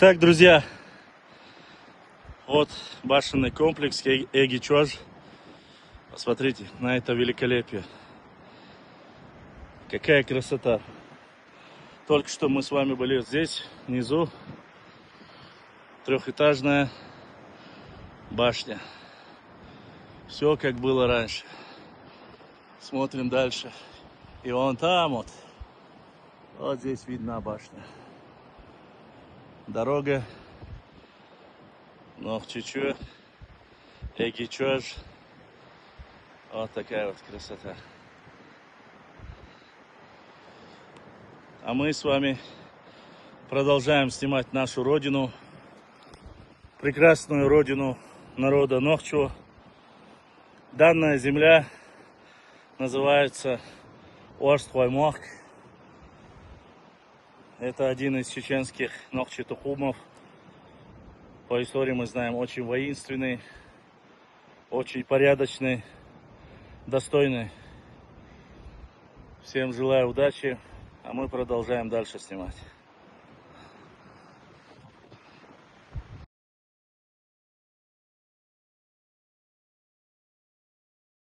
Так, друзья, вот башенный комплекс Эги-Чож. Посмотрите на это великолепие. Какая красота. Только что мы с вами были здесь, внизу. Трехэтажная башня. Все как было раньше. Смотрим дальше. И вон там вот. Вот здесь видна башня. Дорога. Нохчичу. Эги-Чож. Вот такая вот красота. А мы с вами продолжаем снимать нашу родину. Прекрасную родину народа Нохчо. Данная земля называется Уарстхуаймох. Это один из чеченских Нохчи-Тухумов. По истории мы знаем, очень воинственный, очень порядочный, достойный. Всем желаю удачи, а мы продолжаем дальше снимать.